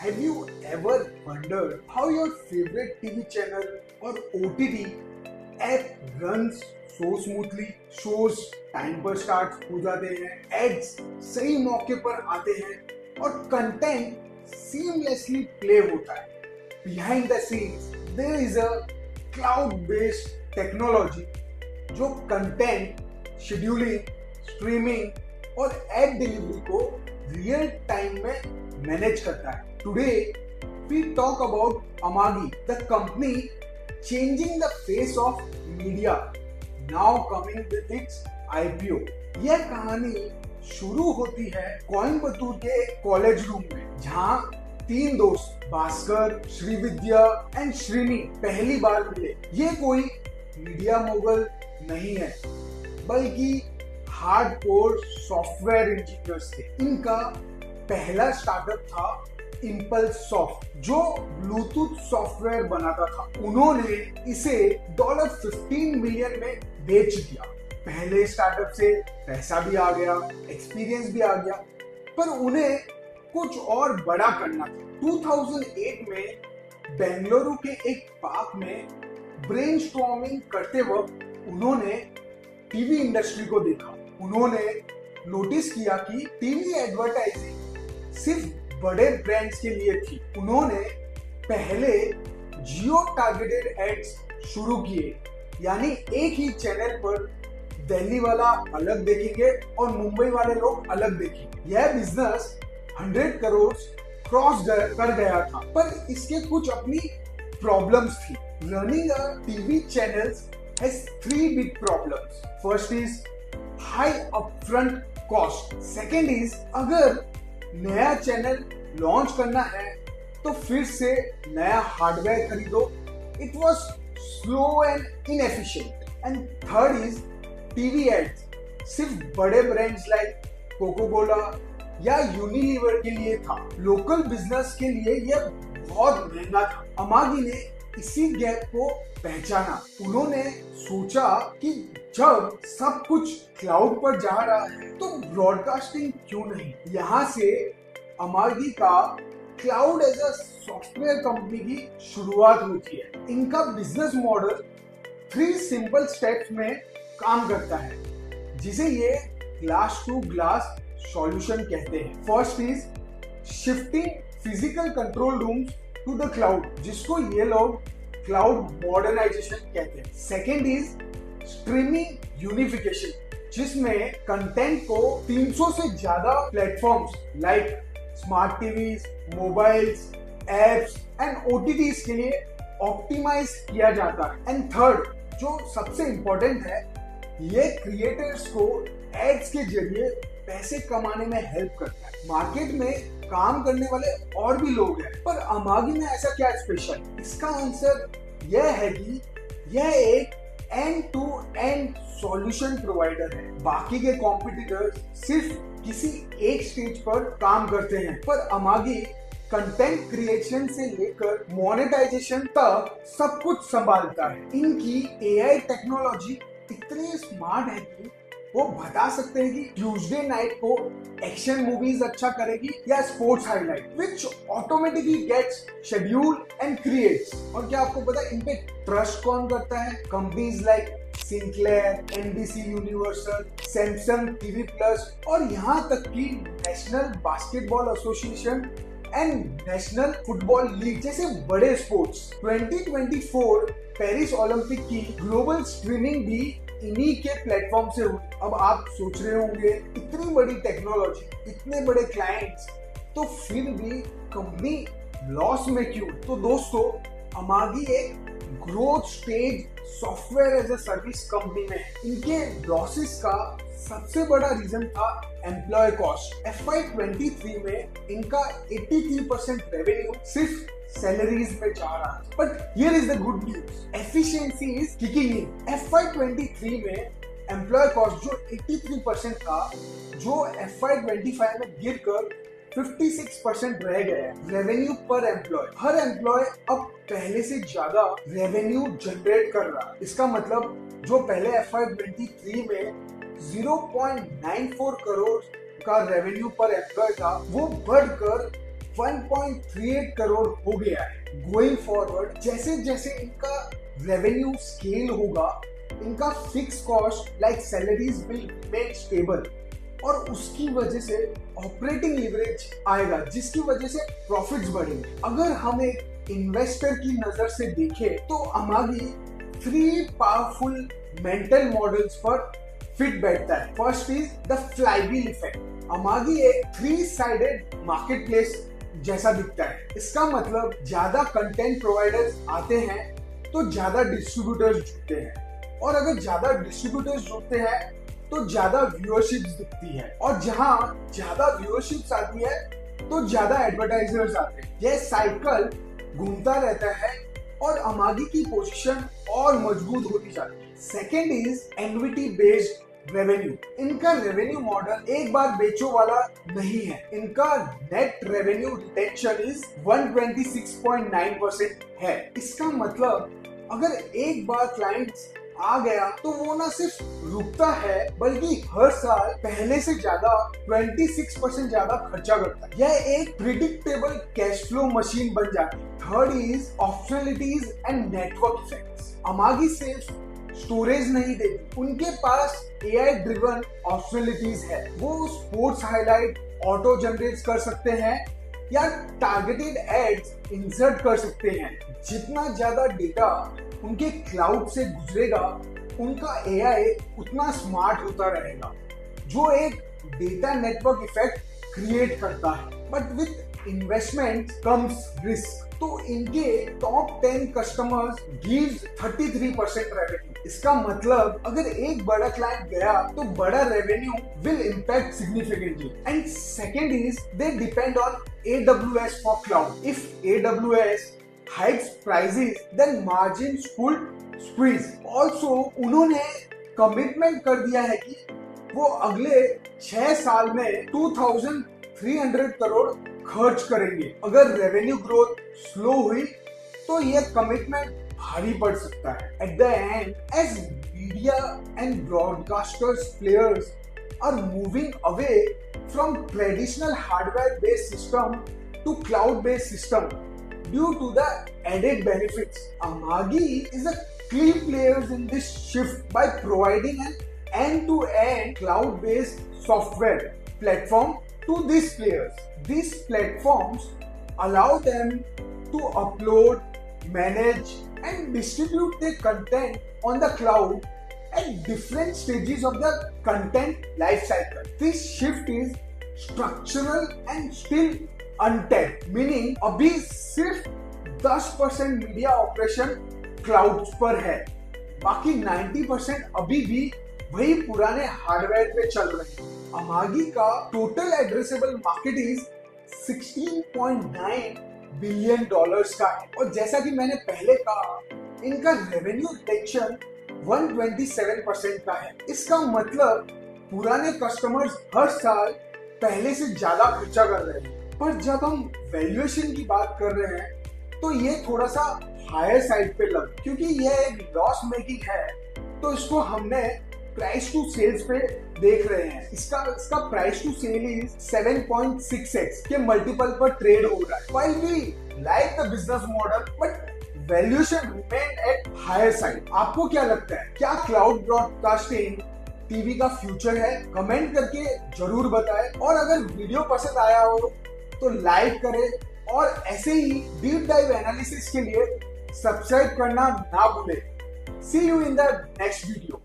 Have you ever wondered how your favorite TV channel or OTT app runs so smoothly? Shows time पर start हो जाते हैं, ads सही मौके पर आते हैं और कंटेंट सीमलेसली प्ले होता है. Behind the scenes, there is a cloud-based technology जो कंटेंट शेड्यूलिंग, स्ट्रीमिंग और एड डिलीवरी को रियल टाइम में मैनेज करता है. Today, we talk about Amagi, the company changing the face of media, now coming with its IPO. यह कहानी शुरू होती है कोयम्बतूर के कॉलेज रूम में, जहां तीन दोस्त भास्कर, श्रीविद्या एंड श्रीनी पहली बार मिले. ये कोई मीडिया मोगल नहीं है, बल्कि हार्डकोर सॉफ्टवेयर इंजीनियर्स थे. इनका पहला स्टार्टअप था इम्पल्स सॉफ्ट, जो ब्लूटूथ सॉफ्टवेयर बनाता था. उन्होंने इसे $15 मिलियन में बेच दिया. पहले स्टार्टअप से पैसा भी आ गया, एक्सपीरियंस भी आ गया, पर उन्हें कुछ और बड़ा करना था. 2008 में बेंगलुरु के एक पार्क में ब्रेनस्टॉर्मिंग करते वक्त उन्होंने टीवी इंडस्ट्री को देखा. उन्होंने नोटिस किया कि टीवी एडवर्टाइजिंग सिर्फ बड़े ब्रांड्स के लिए थी. उन्होंने पहले जियो टारगेटेड एड्स शुरू किए, यानी एक ही चैनल पर दिल्ली वाला अलग देखेंगे और मुंबई वाले लोग अलग देखेंगे. यह बिजनेस 100 करोड़ क्रॉस कर गया था, पर इसके कुछ अपनी प्रॉब्लम्स थी. Running a TV channels has 3 big problems. First is high upfront cost. Second is अगर नया चैनल लॉन्च करना है तो फिर से नया हार्डवेयर खरीदो. It was slow and inefficient. And third is TV ads सिर्फ बड़े ब्रांड्स लाइक कोको कोला या यूनिलीवर के लिए था. लोकल बिजनेस के लिए यह बहुत महंगा था. अमागी ने इसी गैप को पहचाना. उन्होंने सोचा कि जब सब कुछ क्लाउड पर जा रहा है तो ब्रॉडकास्टिंग क्यों नहीं. यहाँ से अमागी का cloud as a software company की शुरुआत होती है. इनका बिजनेस मॉडल 3 सिंपल स्टेप्स में काम करता है, जिसे ये ग्लास टू ग्लास सॉल्यूशन कहते हैं. First is shifting physical control rooms to the cloud, जिसको ये लोग क्लाउड मॉडर्नाइजेशन कहते हैं. सेकेंड इज स्ट्रीमिंग यूनिफिकेशन, जिसमें कंटेंट को 300 से ज्यादा platforms like smart TVs, mobiles, apps and OTTs के लिए ऑप्टिमाइज किया जाता है. एंड थर्ड, जो सबसे इंपॉर्टेंट है, ये क्रिएटर्स को एड्स के जरिए पैसे कमाने में हेल्प करता है. मार्केट में काम करने वाले और भी लोग हैं, पर अमागी में ऐसा क्या स्पेशल? इसका आंसर यह है कि यह एक end to end solution provider है. बाकी के कॉम्पिटिटर्स सिर्फ किसी एक स्टेज पर काम करते हैं, पर अमागी कंटेंट क्रिएशन से लेकर मोनेटाइजेशन तक सब कुछ संभालता है. इनकी एआई टेक्नोलॉजी इतनी स्मार्ट है कि वो बता सकते हैं कि ट्यूसडे नाइट को एक्शन मूवीज अच्छा करेगी या sports highlight, which automatically gets schedule and creates. और क्या आपको पता है इन पे ट्रस्ट कौन करता है? Companies like Sinclair, NBC universal, Samsung TV plus और यहाँ तक कि national basketball association and national football league जैसे बड़े स्पोर्ट्स. 2024 पेरिस ओलंपिक की ग्लोबल स्ट्रीमिंग भी इन्हीं के प्लेटफॉर्म से हुई. अब आप सोच रहे होंगे, इतनी बड़ी टेक्नोलॉजी, इतने बड़े क्लाइंट्स, तो फिर भी कंपनी लॉस में क्यों? तो दोस्तों, अमागी एक growth stage software as a service company में है. इनके लॉसेस का सबसे बड़ा रीजन था एम्प्लॉय कॉस्ट. FY23 में इनका 83% रेवेन्यू सिर्फ सैलरीज में जा रहा है. But here is the good news, efficiency is kicking in. FY23 में एम्प्लॉय कॉस्ट जो 83% था, जो FY25 में गिरकर 56% रह गया है. रेवेन्यू पर एम्प्लॉय, हर एम्प्लॉय अब पहले से ज्यादा रेवेन्यू जनरेट कर रहा है. इसका मतलब जो पहले FY23 में 0.94 करोड़ का रेवेन्यू पर एम्प्लॉय था, वो बढ़कर 1.38 करोड़ हो गया है। गोइंग फॉरवर्ड जैसे जैसे इनका रेवेन्यू स्केल होगा, इनका fix cost like salaries will remain stable और उसकी वजह से ऑपरेटिंग लिवरेज आएगा, जिसकी वजह से प्रॉफिट्स बढ़ेंगे। अगर हम एक इन्वेस्टर की नजर से देखें तो अमागी 3 पावरफुल मेंटल मॉडल्स पर फिट बैठता है। First is the flywheel effect. Amagi एक 3 साइडेड मार्केट प्लेस जैसा दिखता है। इसका मतलब ज्यादा कंटेंट प्रोवाइडर्स आते हैं तो ज्यादा डिस्ट्रीब्यूटर्स जुड़ते हैं, और अगर ज्यादा डिस्ट्रीब्यूटर्स जुड़ते हैं तो ज्यादा व्यूअरशिप्स दिखती है, और जहां ज्यादा व्यूअरशिप्स आती है तो ज्यादा एडवर्टाइजर्स आते हैं। यह साइकिल घूमता रहता है और अमागी की पोजीशन और मजबूत होती जाती है। Second is annuity based revenue. इनका रेवेन्यू मॉडल एक बार बेचो वाला नहीं है। इनका नेट रेवेन्यू रिटेंशन इज 126.9% है। इसका मतलब अगर एक बार क्लाइंट्स आ गया तो वो ना सिर्फ रुकता है बल्कि हर साल पहले से ज्यादा 26% ज्यादा खर्चा करता है। यह एक प्रिडिक्टेबल कैश फ्लो मशीन बन जाती है। Third is optionalities and network effects. Amagi सिर्फ स्टोरेज नहीं देती, उनके पास AI ड्रिवन ऑप्शनलिटीज है। वो स्पोर्ट्स हाईलाइट ऑटो जनरेट कर सकते हैं या टारगेटेड एड्स इंसर्ट कर सकते हैं। जितना ज्यादा डेटा उनके क्लाउड से गुजरेगा, उनका AI उतना स्मार्ट होता रहेगा, जो एक डेटा नेटवर्क इफेक्ट क्रिएट करता है। But with investment comes risk. तो इनके टॉप 10 कस्टमर्स गिव्स 33% रेवेन्यू। इसका मतलब अगर एक बड़ा क्लाइंट गया तो बड़ा revenue will impact significantly. And second is they depend on AWS for cloud. If AWS hikes prices, then margins could squeeze. Also, उन्होंने कमिटमेंट कर दिया है कि वो अगले 6 साल में 2,300 करोड़ खर्च करेंगे। अगर रेवेन्यू ग्रोथ स्लो हुई तो ये कमिटमेंट भारी पड़ सकता है। At the end, as media and broadcasters players are moving away from traditional hardware based system to cloud based system due to the added benefits. Amagi is a key player in this shift by providing an end-to-end cloud-based software platform to these players. These platforms allow them to upload, manage, and distribute their content on the cloud at different stages of the content lifecycle. This shift is structural and still untapped, meaning अभी सिर्फ 10% media operation cloud पर है, बाकी 90% अभी भी वही पुराने hardware पे चल रहे हैं। अमागी का total addressable market is $16.9 billion का है, और जैसा कि मैंने पहले कहा, इनका रेवेन्यू रिटेंशन 127% का है। इसका मतलब पुराने कस्टमर्स हर साल पहले से ज्यादा खर्चा कर रहे हैं। पर जब हम वैल्यूएशन की बात कर रहे हैं तो ये थोड़ा सा हायर साइड पे लग, क्योंकि ये एक लॉस मेकिंग है, तो इसको हमने प्राइस टू सेल्स पे देख रहे हैं। इसका price to cell is 7.6x के मल्टीपल पर ट्रेड हो रहा है। While we like the business model, but valuation remain at higher side. आपको क्या लगता है, क्या क्लाउड ब्रॉडकास्टिंग टीवी का फ्यूचर है? कमेंट करके जरूर बताएं, और अगर वीडियो पसंद आया हो तो लाइक करें, और ऐसे ही डीप डाइव एनालिसिस के लिए सब्सक्राइब करना ना भूलें। See you in the next video.